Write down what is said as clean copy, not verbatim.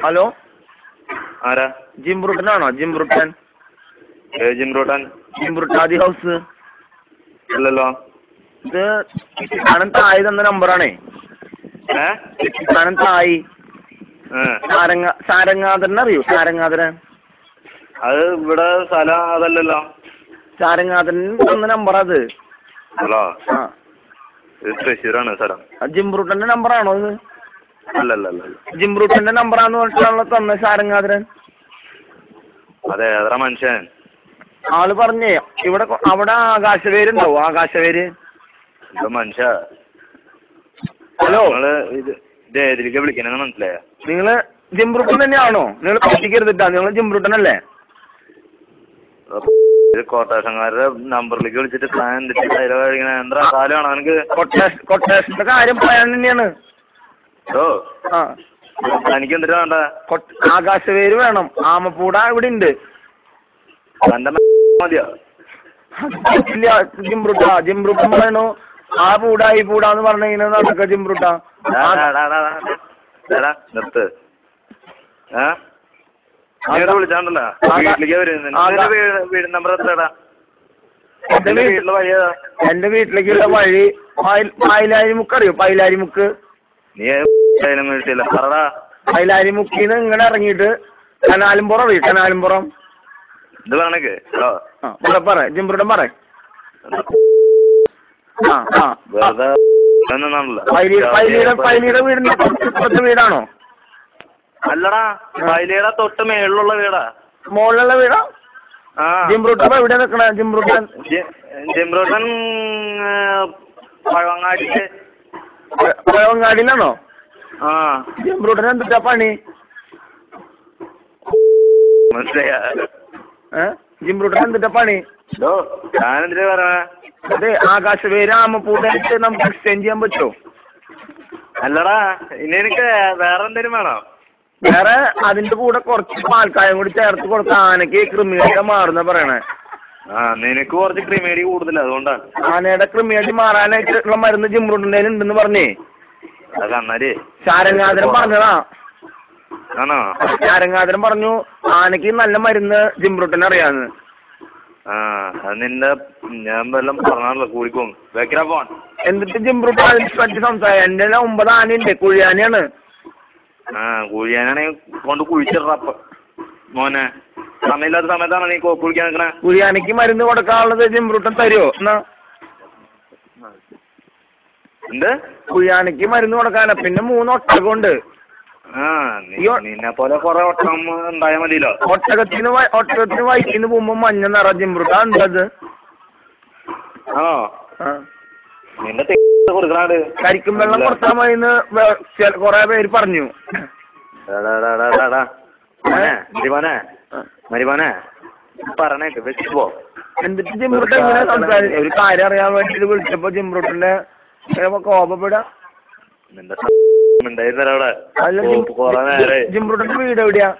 Hello ആരാ? ജിംബ്രൂട്ടനാണോ? ജിംബ്രൂട്ടൻ ജിംബ്രൂട്ടൻ ജിംബ്രൂട്ടാദി house അല്ലല്ലോ. ഇത് കിട്ടിക്കാനം തായി തന്ന നമ്പറാണേ. കിട്ടിക്കാനം തായി സാരംഗാധരൻ അറിയോ? സാരംഗാധരൻ അത് ഇവിടെ സ്ഥലം അതല്ലല്ലോ. സാരംഗാധരൻ തന്ന നമ്പറാ അത്. ഹലോ ആ ഇത് തൃശ്ശൂരാണ് സ്ഥലം. ജിംബ്രൂട്ടന്റെ നമ്പറാണോ ഇത്? അല്ലല്ല ജിംബ്രൂട്ടന്റെ നമ്പറാന്ന് പറഞ്ഞിട്ടാണല്ലോ തന്നെ സാരംഗാധരൻ. അതെ ഏതാ മനുഷ്യൻ? ആള് പറഞ്ഞേ ഇവിടെ അവിടെ ആകാശവേരുണ്ടാവും. ആകാശവേര് മനുഷ്യ. ഹലോ ഇത് ഏതിലേക്ക് വിളിക്കണെന്ന് മനസ്സിലായ? നിങ്ങള് ജിംബ്രൂട്ടൻ തന്നെയാണോ? നിങ്ങൾ പറ്റിക്കരുതിട്ടാ, നിങ്ങൾ ജിംബ്രൂട്ടൻ അല്ലേ? ഇത് കോട്ടേഷൻകാരുടെ നമ്പറിലേക്ക് വിളിച്ചിട്ട് എന്താ കാലമാണോ എനിക്ക്? കൊട്ടേഷന്റെ കാര്യം പറയാൻ തന്നെയാണ്. ആ എനിക്ക് എന്തിനാ വേണ്ട? ആകാശവേര് വേണം. ആമപ്പൂട ഇവിടെ ഉണ്ട്. എന്റെ മതിയോ? ജിംബ്രൂട്ടൻ പറയണു ആ പൂടാ ഈ പൂടാന്ന് പറഞ്ഞു കഴിഞ്ഞാൽ നടക്ക ജിംബ്രൂട്ട. നിർത്ത്. വിളിച്ചാണ്ടല്ലോ വീട്ടിലേക്ക് വീട് നമ്പർ എത്രടാ? എന്റെ വീട്ടിലേക്കുള്ള വഴി പൈലാരിമുക്ക് അറിയോ? പൈലാരിമുക്ക്. നീ വീട്ടില്ല പറടാ. പൈലാരിമുക്കിന്ന് ഇങ്ങനെ ഇറങ്ങിയിട്ട് കനാലുംപുറം അറിയോ? കനാലുംപുറം ഇത് വേണക്ക്. പറ ജിംബ്രൂട്ടൻ പറ. പൈലിയുടെ വീടിന്റെ തൊട്ട് വീടാണോ? അല്ലടാ പൈലിയുടെ തൊട്ട് മേളിലുള്ള വീടാ. മുകളിലുള്ള വീടാ? ജിംബ്രൂട്ടൻ എവിടെ നിക്കണേ? ജിംബ്രൂട്ടൻ പഴവങ്ങാടിയിലാണോ? ജിംബ്രൂട്ടൻ എന്തിട്ടാ പണി? മനസ്സിലായ? ജിംബ്രൂട്ടൻ എന്തിട്ടാ പണി? ഞാനെന്തിനാ പറഞ്ഞ? അതെ ആകാശവേര് ആമപ്പൂടായിട്ട് നമുക്ക് എക്സ്ചേഞ്ച് ചെയ്യാൻ പറ്റുമോ? അല്ലടാ ഇനി എനിക്ക് വേറെ എന്തേലും വേണോ? വേറെ അതിന്റെ കൂടെ കുറച്ച് പാൽക്കായം കൂടി ചേർത്ത് കൊടുത്ത ആനക്ക് ക്രിമിനേറ്റ മാറുന്ന പറയണേ. നിനക്ക് കുറച്ച് ക്രിമേഡി കൂടുതൽ അതുകൊണ്ടാണ്. ആനയുടെ ക്രിമിനേറ്റ് മാറാനായിട്ടുള്ള മരുന്ന് ജിംബ്രൂട്ടൻ്റെ ഉണ്ടെന്ന് പറഞ്ഞേ. കണ്ണാടി ശാരംഗാധരൻ പറഞ്ഞതാ. ആണോ? ശാരംഗാധരൻ പറഞ്ഞു ആനക്ക് നല്ല മരുന്ന് ജിംബ്രൂട്ടൻ അറിയാന്ന്. അത് നിന്റെ ഞാൻ വല്ലതും പറഞ്ഞാണല്ലോ കൂടിപ്പോകും. വെക്കരാ പോൺ. എന്നിട്ട് ജിംബ്രൂട്ടൻ അതിനെ പറ്റി സംസാരം. എന്റെ 9 ആനയുണ്ട്. കുഴിയാനയാണ്. കുഴിയാനാണെങ്കിൽ കൊണ്ട് കുഴിച്ചിടറ മോനെ. സമയമില്ലാത്ത സമയത്താണ് നീ കുളിക്കാൻ നിൽക്കണേ. കുഴിയാനക്ക് മരുന്ന് കൊടുക്കാനുള്ളത് ജിംബ്രൂട്ടൻ തരുമോ? എന്നാ എന്ത്? കുഴിയാനക്ക് മരുന്ന് കൊടുക്കാനാ. പിന്നെ 3 ഒട്ടകമുണ്ട്. നിന്നെ പോലെ കൊറേ ഒട്ടകം ഉണ്ടായാൽ മതിയല്ലോ. ഒട്ടകത്തിന് വയറ്റിന്ന് പോകുമ്പോ മഞ്ഞ നിറ ജിംബ്രൂട്ടൻ ഉണ്ടത്. നിന്റെ കൊടുക്കണാട് കരിക്കും വെള്ളം കൊടുത്താൽ മതിന്ന് കൊറേ പേര് പറഞ്ഞു. മരിമോനെ പറഞ്ഞേക്ക് വെച്ചോ. എന്നിട്ട് ജിംബ്രൂട്ടൻ ഇങ്ങനെ സംസാരിച്ചു. ഒരു കാര്യം അറിയാൻ വേണ്ടിട്ട് വിളിച്ചപ്പോ ജിംബ്രൂട്ടന്റെ കോപപ്പെടാ. നിന്റെ ഉണ്ടായിരുന്നല്ലോ അവിടെ. ജിംബ്രൂട്ടന്റെ വീട് എവിടെയാ?